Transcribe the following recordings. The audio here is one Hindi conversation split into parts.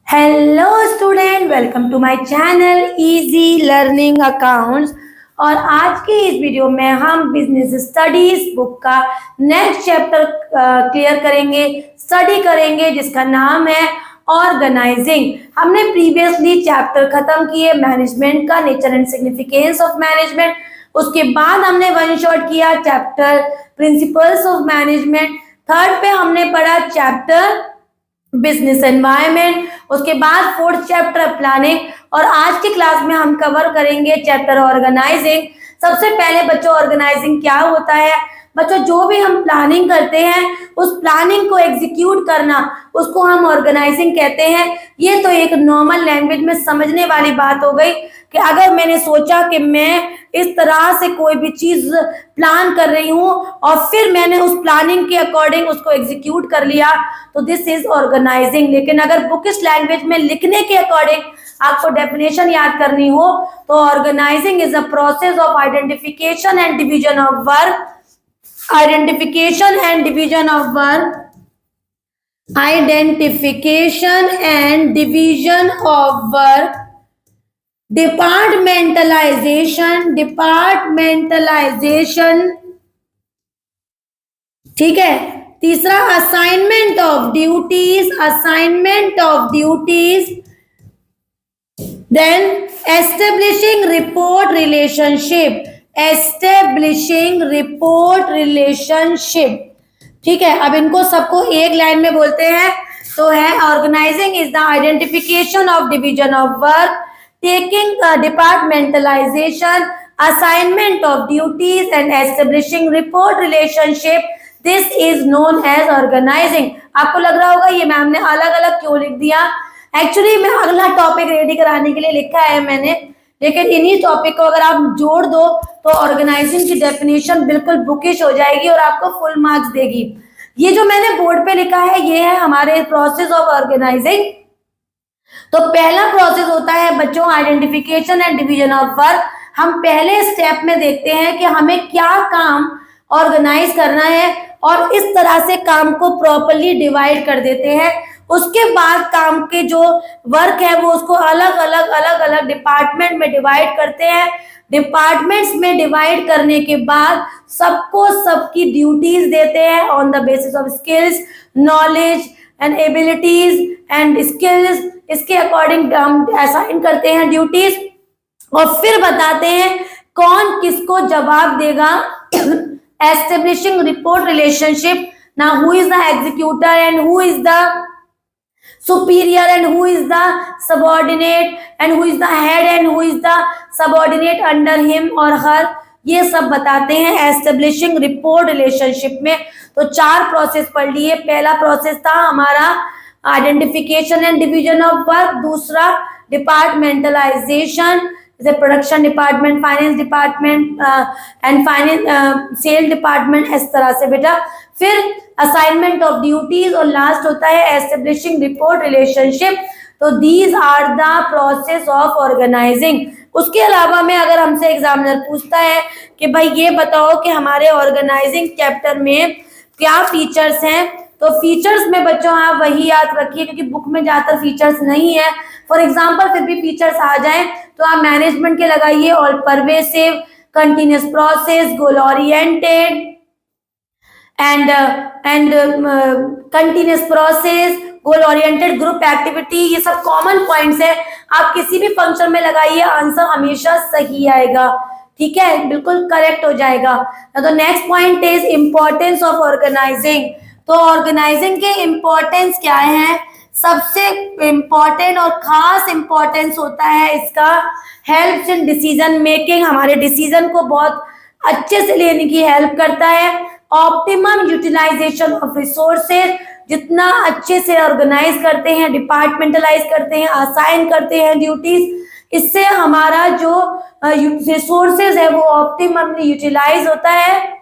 Hello student, welcome to my channel easy learning accounts. और आज की इस वीडियो में हम बिजनेस स्टडीज बुक का नेक्स्ट चैप्टर क्लियर करेंगे, स्टडी करेंगे, जिसका नाम है ऑर्गेनाइजिंग। हमने प्रीवियसली चैप्टर खत्म किए मैनेजमेंट का, nature and significance of management. उसके बाद हमने वन शॉट किया chapter principles of management. Third पे हमने पढ़ा चैप्टर बिजनेस एनवायरनमेंट। उसके बाद फोर्थ चैप्टर प्लानिंग। और आज की क्लास में हम कवर करेंगे चैप्टर ऑर्गेनाइजिंग। सबसे पहले बच्चों, ऑर्गेनाइजिंग क्या होता है? बच्चों, जो भी हम प्लानिंग करते हैं उस प्लानिंग को एग्जीक्यूट करना, उसको हम ऑर्गेनाइजिंग कहते हैं। ये तो एक नॉर्मल लैंग्वेज में समझने वाली बात हो गई कि अगर मैंने सोचा कि मैं इस तरह से कोई भी चीज प्लान कर रही हूँ और फिर मैंने उस प्लानिंग के अकॉर्डिंग उसको एग्जीक्यूट कर लिया, तो दिस इज ऑर्गेनाइजिंग। लेकिन अगर बुकिश लैंग्वेज में लिखने के अकॉर्डिंग आपको डेफिनेशन याद करनी हो तो organising is a process of identification and division of work. Identification and division of work, identification and division of work, departmentalisation, ठीक है। तीसरा assignment of duties, then establishing report relationship, ठीक है। अब इनको सबको एक लाइन में बोलते हैं तो है organising is the identification of division of work, taking departmentalisation, assignment of duties and establishing report relationship. This is known as organising. आपको लग रहा होगा ये मैम ने अलग अलग क्यों लिख दिया। एक्चुअली मैं अगला टॉपिक रेडी कराने के लिए लिखा है मैंने, लेकिन इन्हीं टॉपिक को अगर आप जोड़ दो तो ऑर्गेनाइजिंग की डेफिनेशन बिल्कुल बुकिश हो जाएगी और आपको फुल मार्क्स देगी। ये जो मैंने बोर्ड पे लिखा है ये है हमारे प्रोसेस ऑफ ऑर्गेनाइजिंग। तो पहला प्रोसेस होता है बच्चों identification and division of work. हम पहले स्टेप में देखते हैं कि हमें क्या काम ऑर्गेनाइज करना है और इस तरह से काम को प्रॉपर्ली डिवाइड कर देते हैं। उसके बाद काम के जो वर्क है वो उसको अलग अलग डिपार्टमेंट में डिवाइड करते हैं। डिपार्टमेंट्स में डिवाइड करने के बाद सबको सबकी ड्यूटीज देते हैं on the basis of skills, knowledge and abilities and skills. इसके अकॉर्डिंग हम असाइन करते हैं ड्यूटीज और फिर बताते हैं कौन किसको जवाब देगा। Establishing report relationship, now who is the executor and who is the superior and who is the subordinate and who is the head and who is the subordinate under him or her, ये सब बताते हैं एस्टेब्लिशिंग रिपोर्ट रिलेशनशिप में। तो 4 प्रोसेस पढ़ लिए। पहला प्रोसेस था हमारा identification and division of work, दूसरा डिपार्टमेंटलाइजेशन जैसे production department, finance department and finance sale department, इस तरह से बेटा। फिर असाइनमेंट ऑफ ड्यूटीज और लास्ट होता है एस्टेब्लिशिंग रिपोर्ट रिलेशनशिप। तो these are the process of organising. उसके अलावा में अगर हमसे एग्जामिनर पूछता है कि भाई ये बताओ कि हमारे ऑर्गेनाइजिंग चैप्टर में क्या फीचर्स हैं, तो फीचर्स में बच्चों आप वही याद रखिए क्योंकि बुक में ज्यादातर फीचर्स नहीं है। फॉर एग्जाम्पल फिर भी फीचर्स आ जाए तो आप मैनेजमेंट के लगाइए all pervasive, continuous process, goal oriented and continuous process, goal oriented, group activity, ये सब कॉमन पॉइंट्स है। आप किसी भी फंक्शन में लगाइए आंसर हमेशा सही आएगा, ठीक है, बिल्कुल करेक्ट हो जाएगा। तो next point is importance of organising. तो ऑर्गेनाइजिंग के इंपॉर्टेंस क्या है? सबसे इंपॉर्टेंट और खास इंपॉर्टेंस होता है इसका हेल्प्स इन डिसीजन मेकिंग, हमारे डिसीजन को बहुत अच्छे से लेने की हेल्प करता है। ऑप्टिमम यूटिलाइजेशन ऑफ रिसोर्सेज, जितना अच्छे से ऑर्गेनाइज करते हैं, डिपार्टमेंटलाइज करते हैं, असाइन करते हैं ड्यूटीज, इससे हमारा जो रिसोर्सेज है वो ऑप्टिममली यूटिलाइज होता है।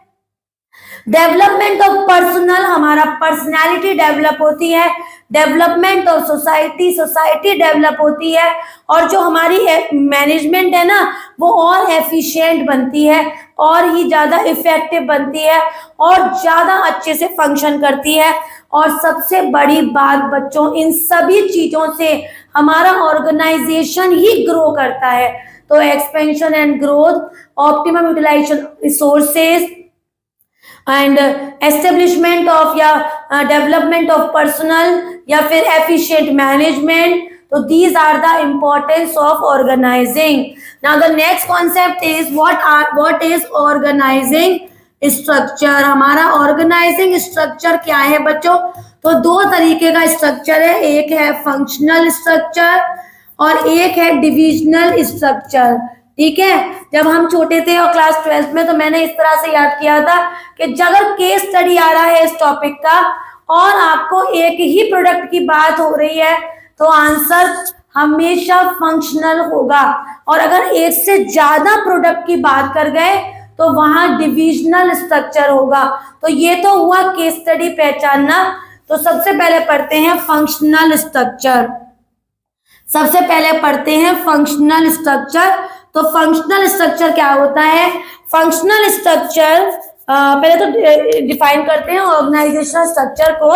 डेवलपमेंट ऑफ पर्सनल, हमारा पर्सनैलिटी डेवलप होती है। Development of society, society develop होती है। और जो हमारी मैनेजमेंट है ना, वो और एफिशिएंट बनती है, और ही ज्यादा इफेक्टिव बनती है, और ज्यादा अच्छे से फंक्शन करती है। और सबसे बड़ी बात बच्चों, इन सभी चीजों से हमारा ऑर्गेनाइजेशन ही ग्रो करता है। तो expansion and growth, optimum utilisation resources, and establishment of या डेवलपमेंट ऑफ पर्सनल, या फिर एफिशिएंट मैनेजमेंट। तो these are the importance of organizing. Now the next concept is what is organizing structure. हमारा organizing structure क्या है बच्चों? तो दो तरीके का स्ट्रक्चर है, एक है फंक्शनल स्ट्रक्चर और एक है डिविजनल स्ट्रक्चर। ठीक है, जब हम छोटे थे और क्लास 12th में, तो मैंने इस तरह से याद किया था कि अगर केस स्टडी आ रहा है इस टॉपिक का और आपको एक ही प्रोडक्ट की बात हो रही है, तो आंसर हमेशा फंक्शनल होगा। और अगर एक से ज्यादा प्रोडक्ट की बात कर गए तो वहां डिविजनल स्ट्रक्चर होगा। तो ये तो हुआ केस स्टडी पहचानना। तो सबसे पहले पढ़ते हैं फंक्शनल स्ट्रक्चर। सबसे पहले पढ़ते हैं फंक्शनल स्ट्रक्चर। तो फंक्शनल स्ट्रक्चर क्या होता है? फंक्शनल स्ट्रक्चर पहले तो डिफाइन करते हैं ऑर्गेनाइजेशनल स्ट्रक्चर को।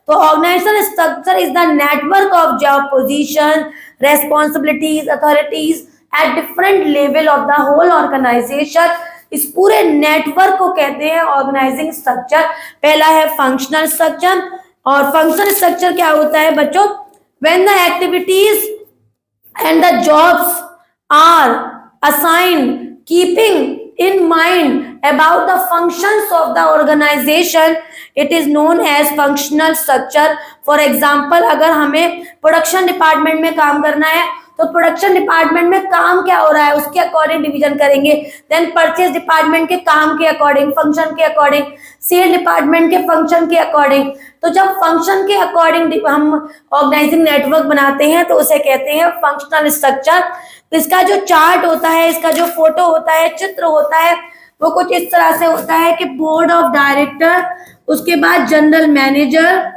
तो organisational structure is the network of job position, responsibilities, authorities at different level of the whole organisation. इस पूरे नेटवर्क को कहते हैं ऑर्गेनाइजिंग स्ट्रक्चर। पहला है फंक्शनल स्ट्रक्चर। और फंक्शनल स्ट्रक्चर क्या होता है बच्चों? When the activities and the jobs are assigned keeping in mind about the functions of the organization, it is known as functional structure. For example, अगर हमें प्रोडक्शन डिपार्टमेंट में काम करना है तो प्रोडक्शन डिपार्टमेंट में काम क्या हो रहा है उसके अकॉर्डिंग डिवीजन करेंगे। देन परचेज डिपार्टमेंट के काम के अकॉर्डिंग, फंक्शन के अकॉर्डिंग, सेल डिपार्टमेंट के फंक्शन के अकॉर्डिंग। तो जब फंक्शन के अकॉर्डिंग हम ऑर्गेनाइजिंग नेटवर्क बनाते हैं तो उसे कहते हैं फंक्शनल स्ट्रक्चर। तो इसका जो चार्ट होता है, इसका जो फोटो होता है, चित्र होता है, वो कुछ इस तरह से होता है कि बोर्ड ऑफ डायरेक्टर, उसके बाद जनरल मैनेजर,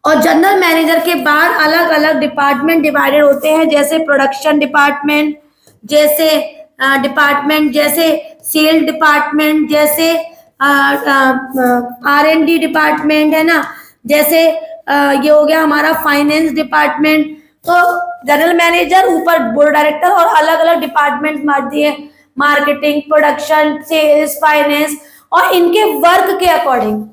और जनरल मैनेजर के बाद अलग अलग डिपार्टमेंट डिवाइडेड होते हैं, जैसे प्रोडक्शन डिपार्टमेंट, जैसे डिपार्टमेंट, जैसे सेल डिपार्टमेंट, जैसे R&D डिपार्टमेंट है ना, जैसे ये हो गया हमारा फाइनेंस डिपार्टमेंट। तो जनरल मैनेजर, ऊपर बोर्ड डायरेक्टर, और अलग अलग डिपार्टमेंट बांट दिए, मार्केटिंग, प्रोडक्शन, सेल्स, फाइनेंस, और इनके वर्क के अकॉर्डिंग।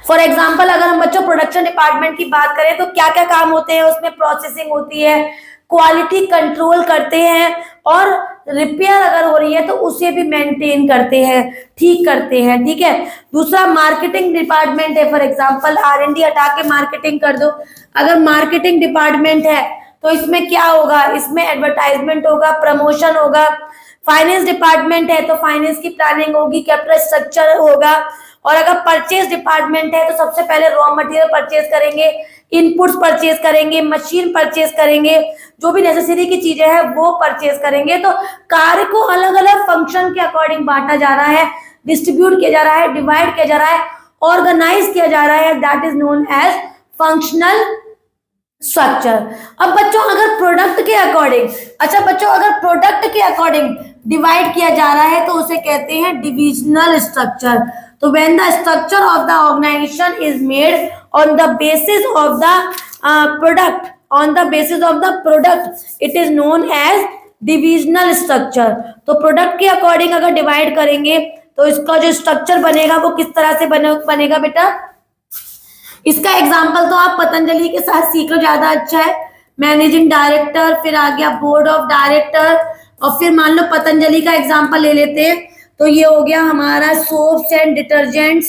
फॉर एग्जाम्पल अगर हम बच्चों प्रोडक्शन डिपार्टमेंट की बात करें तो क्या क्या काम होते हैं उसमें? प्रोसेसिंग होती है, क्वालिटी कंट्रोल करते हैं, और रिपेयर अगर हो रही है तो उसे भी मेंटेन करते हैं, ठीक करते हैं। ठीक है। दूसरा मार्केटिंग डिपार्टमेंट है। फॉर एग्जांपल R&D हटा के मार्केटिंग कर दो। अगर मार्केटिंग डिपार्टमेंट है तो इसमें क्या होगा? इसमें एडवर्टाइजमेंट होगा, प्रमोशन होगा। फाइनेंस डिपार्टमेंट है तो फाइनेंस की प्लानिंग होगी, कैपिटल स्ट्रक्चर होगा। और अगर परचेज डिपार्टमेंट है तो सबसे पहले रॉ मटेरियल परचेज करेंगे, इनपुट्स परचेज करेंगे, मशीन परचेज करेंगे, जो भी नेसेसरी की चीजें हैं वो परचेज करेंगे। तो कार्य को अलग अलग फंक्शन के अकॉर्डिंग बांटा जा रहा है, डिस्ट्रीब्यूट किया जा रहा है, डिवाइड किया जा रहा है, ऑर्गेनाइज किया जा रहा है। That is known as functional structure. अब बच्चों अगर प्रोडक्ट के अकॉर्डिंग, अच्छा बच्चों अगर प्रोडक्ट के अकॉर्डिंग डिवाइड किया जा रहा है तो उसे कहते हैं डिविजनल स्ट्रक्चर। तो when the structure of the organization is made on the basis of the product, on the basis of the product, it is known as divisional structure। तो प्रोडक्ट के अकॉर्डिंग अगर डिवाइड करेंगे तो इसका जो स्ट्रक्चर बनेगा वो किस तरह से बनेगा बेटा? इसका एग्जाम्पल तो आप पतंजलि के साथ सीख लो, ज्यादा अच्छा है। मैनेजिंग डायरेक्टर, फिर आ गया बोर्ड ऑफ डायरेक्टर, और फिर मान लो पतंजलि का एग्जाम्पल ले लेते हैं तो ये हो गया हमारा सोप्स एंड डिटर्जेंट्स।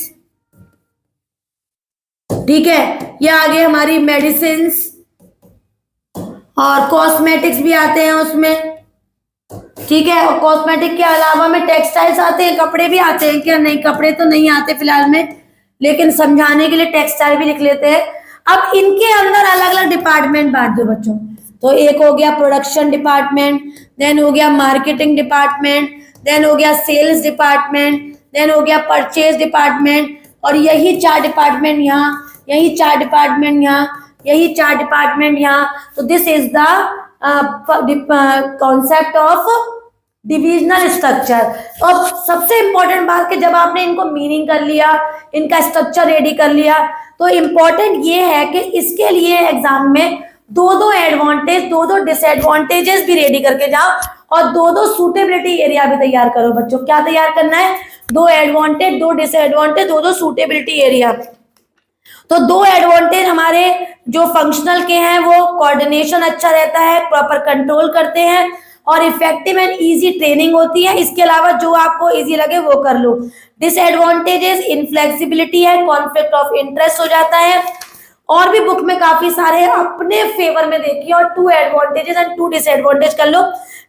ठीक है, ये आगे हमारी मेडिसिन्स और कॉस्मेटिक्स भी आते हैं उसमें। ठीक है, और कॉस्मेटिक के अलावा में टेक्सटाइल्स आते हैं, कपड़े भी आते हैं क्या? नहीं, कपड़े तो नहीं आते फिलहाल में, लेकिन समझाने के लिए टेक्सटाइल भी लिख लेते हैं। अब इनके अंदर अलग अलग डिपार्टमेंट बांट दो बच्चों। तो एक हो गया प्रोडक्शन डिपार्टमेंट, देन हो गया मार्केटिंग डिपार्टमेंट, देन हो गया सेल्स डिपार्टमेंट, देन हो गया परचेज डिपार्टमेंट, और यही 4 डिपार्टमेंट यहाँ, यही 4 डिपार्टमेंट यहाँ, यही 4 डिपार्टमेंट यहाँ। तो this is the concept of divisional structure. तो अब सबसे इंपॉर्टेंट बात कि जब आपने इनको मीनिंग कर लिया, इनका स्ट्रक्चर रेडी कर लिया, तो इंपॉर्टेंट ये है कि इसके लिए एग्जाम में दो एडवांटेज, दो डिसएडवांटेजेस भी रेडी करके जाओ, और दो सूटेबिलिटी एरिया भी तैयार करो बच्चों। क्या तैयार करना है? 2 एडवांटेज, 2 डिसएडवांटेज, दो सूटेबिलिटी एरिया। तो 2 एडवांटेज हमारे जो फंक्शनल के हैं, वो कोऑर्डिनेशन अच्छा रहता है, प्रॉपर कंट्रोल करते हैं, और इफेक्टिव एंड इजी ट्रेनिंग होती है। इसके अलावा जो आपको इजी लगे वो कर लो। डिसएडवांटेजेस इनफ्लेक्सिबिलिटी है, कॉन्फ्लिक्ट ऑफ इंटरेस्ट हो जाता है, और भी बुक में काफी सारे अपने फेवर में देखिए, और 2 एडवांटेजेस एंड 2 डिसएडवांटेज कर लो।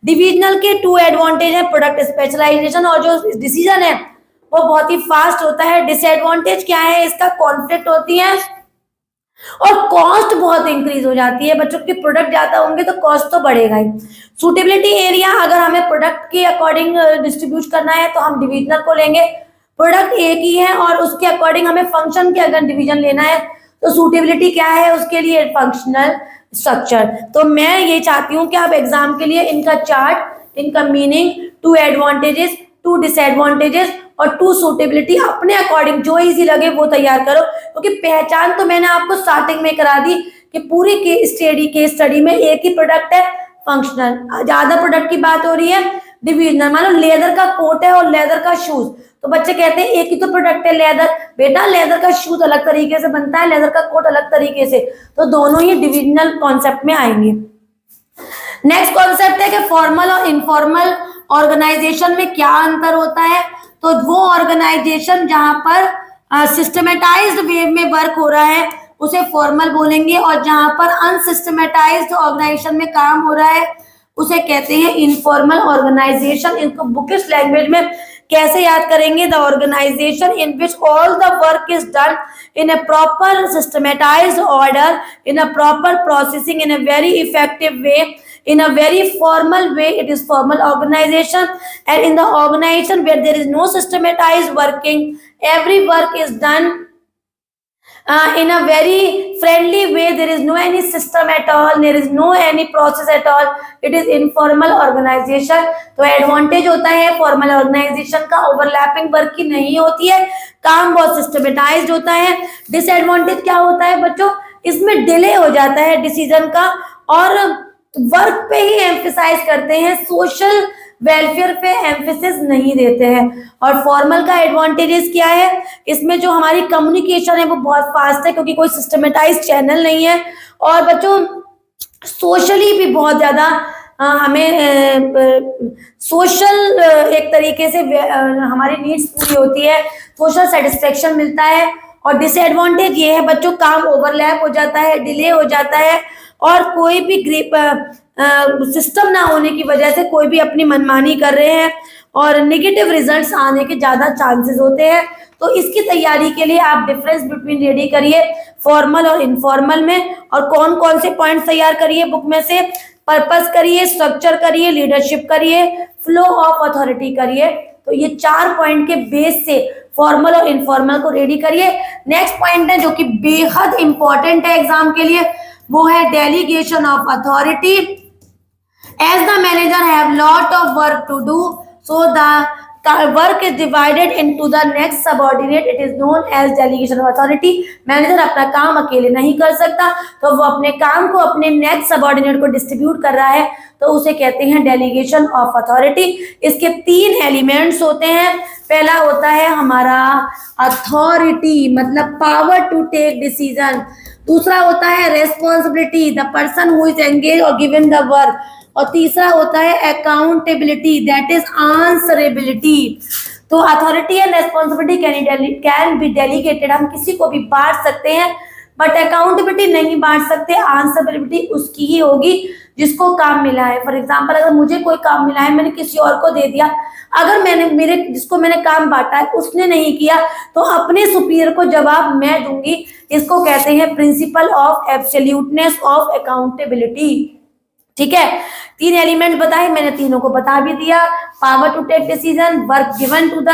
डिविजनल के 2 एडवांटेज है, प्रोडक्ट स्पेशलाइजेशन, और जो डिसीजन है वो बहुत ही फास्ट होता है। डिसएडवांटेज क्या है? इसका कॉन्फ्लिक्ट होती है, और कॉस्ट बहुत इंक्रीज हो जाती है। बच्चों के प्रोडक्ट ज्यादा होंगे तो कॉस्ट तो बढ़ेगा ही। सूटेबिलिटी एरिया, अगर हमें प्रोडक्ट के अकॉर्डिंग डिस्ट्रीब्यूट करना है तो हम डिविजनल को लेंगे। प्रोडक्ट एक ही है और उसके अकॉर्डिंग हमें फंक्शन के अगर डिवीजन लेना है तो सूटेबिलिटी क्या है? उसके लिए फंक्शनल स्ट्रक्चर। तो मैं ये चाहती हूँ कि आप एग्जाम के लिए इनका चार्ट, इनका मीनिंग, 2 एडवांटेजेस, 2 डिसएडवांटेजेस और 2 सूटेबिलिटी अपने अकॉर्डिंग जो इजी लगे वो तैयार करो। क्योंकि पहचान तो मैंने आपको स्टार्टिंग में करा दी कि पूरी केस स्टडी में एक ही प्रोडक्ट है, फंक्शनल। ज्यादा प्रोडक्ट की बात हो रही है, डिविजनल। मान लो लेदर का कोट है और लेदर का शूज, तो बच्चे कहते हैं एक ही तो प्रोडक्ट है लेदर। बेटा लेदर का शूज अलग तरीके से बनता है, लेदर का कोट अलग तरीके से, तो दोनों ही डिविजनल कॉन्सेप्ट में आएंगे। नेक्स्ट कॉन्सेप्ट है कि फॉर्मल और इनफॉर्मल ऑर्गेनाइजेशन में क्या अंतर होता है। तो वो ऑर्गेनाइजेशन जहां पर सिस्टमेटाइज्ड वे में वर्क हो रहा है उसे फॉर्मल बोलेंगे, और जहां पर अनसिस्टमेटाइज्ड ऑर्गेनाइजेशन में काम हो रहा है उसे कहते हैं इनफॉर्मल ऑर्गेनाइजेशन। इनको बुकिश लैंग्वेज में कैसे याद करेंगे? The organisation in which all the work is done in a proper systematized order, in a proper processing, in a very effective way, in a very formal way, it is formal organization. And in the organization where there is no systematized working, every work is done in a very friendly way, there is no any system at all, there is no any process at all, it is informal organization. तो एडवांटेज होता है फॉर्मल ऑर्गेनाइजेशन का, ओवरलैपिंग वर्क की नहीं होती है, काम बहुत सिस्टमेटाइज्ड होता है। डिसएडवांटेज क्या होता है बच्चों? इसमें डिले हो जाता है डिसीजन का, और वर्क पे ही एम्फेसाइज करते हैं, सोशल वेलफेयर पे एम्फेसिस नहीं देते हैं। और फॉर्मल का एडवांटेजेस क्या है? इसमें जो हमारी कम्युनिकेशन है वो बहुत फास्ट है, क्योंकि कोई सिस्टमेटाइज चैनल नहीं है, और बच्चों सोशली भी बहुत ज्यादा हमें सोशल एक तरीके से हमारी नीड्स पूरी होती है, सोशल सेटिस्फेक्शन मिलता है। और डिसएडवांटेज ये है बच्चों, काम ओवरलैप हो जाता है, डिले हो जाता है, और कोई भी सिस्टम ना होने की वजह से कोई भी अपनी मनमानी कर रहे हैं, और नेगेटिव रिजल्ट्स आने के ज्यादा चांसेस होते हैं। तो इसकी तैयारी के लिए आप डिफरेंस बिटवीन रेडी करिए फॉर्मल और इनफॉर्मल में, और कौन कौन से पॉइंट तैयार करिए बुक में से। पर्पस करिए, स्ट्रक्चर करिए, लीडरशिप करिए, फ्लो ऑफ अथॉरिटी करिए। तो ये 4 पॉइंट के बेस से फॉर्मल और इनफॉर्मल को रेडी करिए। नेक्स्ट पॉइंट है जो कि बेहद इंपॉर्टेंट है एग्जाम के लिए, वो है delegation of authority. As the manager have lot of work to do, so the work is divided into the next subordinate, it is known as delegation of authority. Manager अपना काम अकेले नहीं कर सकता, तो वो अपने काम को अपने नेक्स्ट सबऑर्डिनेट को डिस्ट्रीब्यूट कर रहा है, तो उसे कहते हैं डेलीगेशन ऑफ अथॉरिटी। इसके 3 एलिमेंट्स होते हैं। पहला होता है हमारा अथॉरिटी, मतलब पावर टू टेक डिसीजन। दूसरा होता है responsibility, the person who is engage और गिवन द वर्क। और तीसरा होता है अकाउंटेबिलिटी, दैट इज आंसरेबिलिटी। तो authority and responsibility can be delegated, हम किसी को भी बांट सकते हैं, बट अकाउंटेबिलिटी नहीं बांट सकते। आंसरेबिलिटी उसकी ही होगी जिसको काम मिला है। फॉर एग्जाम्पल, अगर मुझे कोई काम मिला है, मैंने किसी और को दे दिया, अगर मैंने जिसको मैंने काम बांटा है उसने नहीं किया, तो अपने सुपीरियर को जवाब मैं दूंगी। इसको कहते हैं principle of absoluteness of accountability. ठीक है, 3 एलिमेंट बताए, मैंने तीनों को बता भी दिया। Power to take decision, work given to the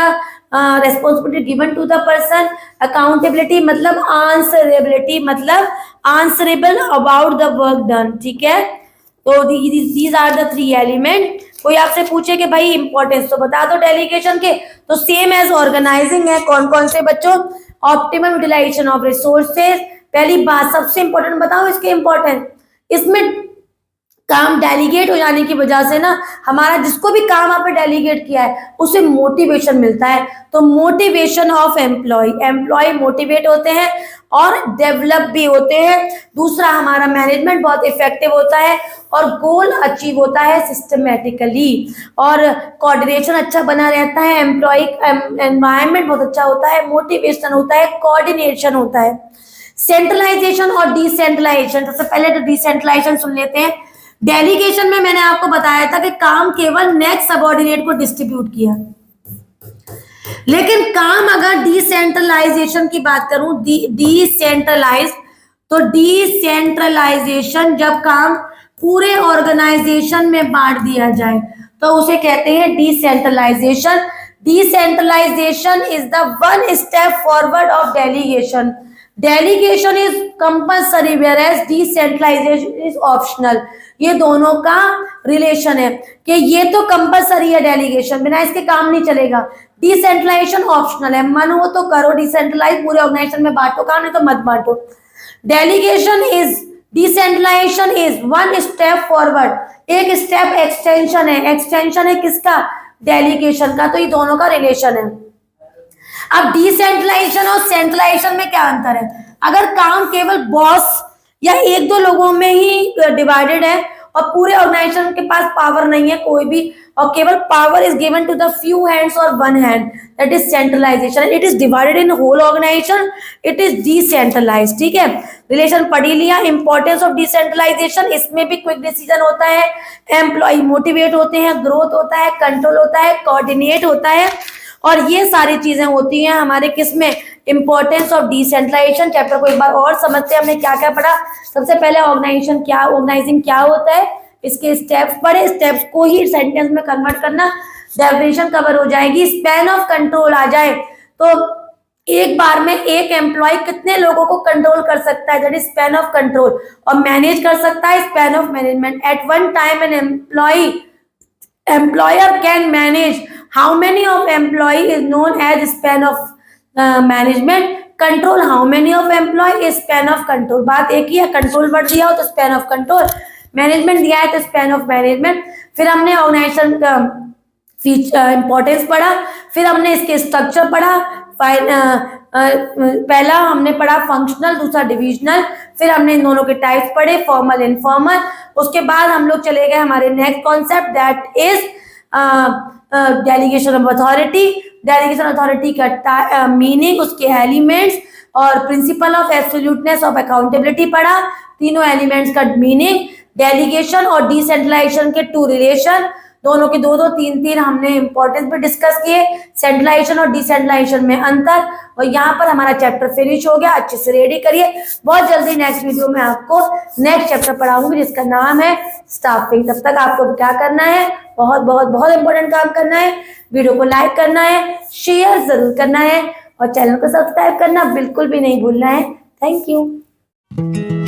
responsibility given to the person, accountability मतलब आंसरेबिलिटी मतलब answerable about the work done, ठीक है। तो these are the three element. कोई आपसे पूछे कि भाई इंपॉर्टेंस तो बता दो डेलीगेशन के, तो सेम एज ऑर्गेनाइजिंग है। कौन कौन से बच्चों? ऑप्टिमम यूटिलाइजेशन ऑफ रिसोर्सेज, पहली बात सबसे इंपॉर्टेंट बताओ इसके इंपॉर्टेंस। इसमें काम डेलीगेट हो जाने की वजह से ना हमारा जिसको भी काम आपने डेलीगेट किया है उसे मोटिवेशन मिलता है। तो मोटिवेशन ऑफ एम्प्लॉय मोटिवेट होते हैं और डेवलप भी होते हैं। दूसरा, हमारा मैनेजमेंट बहुत इफेक्टिव होता है और गोल अचीव होता है सिस्टमेटिकली, और कोऑर्डिनेशन अच्छा बना रहता है, एम्प्लॉय एनवायरनमेंट बहुत अच्छा होता है, मोटिवेशन होता है, कोऑर्डिनेशन होता है। सेंट्रलाइजेशन और डिसेंट्रलाइजेशन, सबसे पहले तो डिसेंट्रलाइजेशन सुन लेते हैं। डेलीगेशन में मैंने आपको बताया था कि काम केवल नेक्स्ट सबऑर्डिनेट को डिस्ट्रीब्यूट किया, लेकिन काम अगर डिसेंट्रलाइजेशन की बात करूं, डिसेंट्रलाइज, तो डिसेंट्रलाइजेशन जब काम पूरे ऑर्गेनाइजेशन में बांट दिया जाए तो उसे कहते हैं decentralisation. Decentralisation is the one step forward of delegation. Delegation is compulsory whereas decentralisation is optional. ये दोनों का रिलेशन है कि ये तो कंपल्सरी है डेलीगेशन, बिना इसके काम नहीं चलेगा। डिसेंट्रलाइजेशन ऑप्शनल है, मन हो तो करो डिसेंट्रलाइज, पूरे ऑर्गेनाइजेशन में बांटो काम, नहीं तो मत बांटो। Delegation is, decentralisation is one step forward, एक स्टेप एक्सटेंशन है। एक्सटेंशन है किसका? डेलीगेशन का। तो ये दोनों का रिलेशन है। अब डिसेंट्रलाइजेशन और सेंट्रलाइजेशन में क्या अंतर है? अगर काम केवल बॉस या एक दो लोगों में ही डिवाइडेड है और पूरे ऑर्गेनाइजेशन के पास पावर नहीं है कोई भी, और केवल power is given to the few hands और one hand, that is centralisation. It is divided in whole organisation, it is decentralised, ठीक है। रिलेशन पढ़ ही लिया। इंपॉर्टेंस ऑफ डिसेंट्रलाइजेशन, इसमें भी क्विक डिसीजन होता है, एम्प्लॉय मोटिवेट होते हैं, ग्रोथ होता है, कंट्रोल होता है, कोऑर्डिनेट होता है, और ये सारी चीजें होती हैं हमारे किसमें? Importance of decentralisation. चैप्टर को एक बार और समझते हैं, हमने क्या क्या पढ़ा। सबसे पहले ऑर्गेनाइजिंग क्या होता है, इसके स्टेप्स पढ़े, स्टेप्स को ही सेंटेंस में कन्वर्ट करना, डेफिनेशन कवर हो जाएगी। स्पैन ऑफ कंट्रोल आ जाए तो एक बार में एक एम्प्लॉय कितने लोगों को कंट्रोल कर सकता है, that is span of control, और मैनेज कर सकता है, span of management. At one time an employer can manage how many of employee is known as span of management. Control how many of employee is span of control। बात एक ही है, कंट्रोल वर्ड दिया हो तो स्पैन ऑफ कंट्रोल, मैनेजमेंट दिया है तो स्पैन ऑफ मैनेजमेंट। फिर हमने ऑर्गेनाइजेशन का इंपॉर्टेंस पढ़ा, फिर हमने इसके स्ट्रक्चर पढ़ा। पहला हमने पढ़ा फंक्शनल, दूसरा डिविजनल, फिर हमने इन दोनों के टाइप्स पढ़े, फॉर्मल इनफॉर्मल। उसके बाद हम लोग चले गए हमारे next concept, that is delegation of authority. Delegation authority का मीनिंग, उसके एलिमेंट्स और principle of absoluteness of accountability पढ़ा। तीनों एलिमेंट्स का मीनिंग, डेलीगेशन और डिसेंट्रलाइजेशन के टू रिलेशन, दोनों के दो दो तीन तीन हमने इंपॉर्टेंस पे डिस्कस किए, सेंट्रलाइजेशन और डिसेंट्रलाइजेशन में अंतर। और यहाँ पर हमारा चैप्टर फिनिश हो गया। अच्छे से रेडी करिए, बहुत जल्दी नेक्स्ट वीडियो में आपको नेक्स्ट चैप्टर पढ़ाऊंगी जिसका नाम है स्टाफिंग। तब तक आपको क्या करना है, बहुत बहुत बहुत इंपॉर्टेंट काम करना है, वीडियो को लाइक करना है, शेयर जरूर करना है और चैनल को सब्सक्राइब करना बिल्कुल भी नहीं भूलना है। Thank you.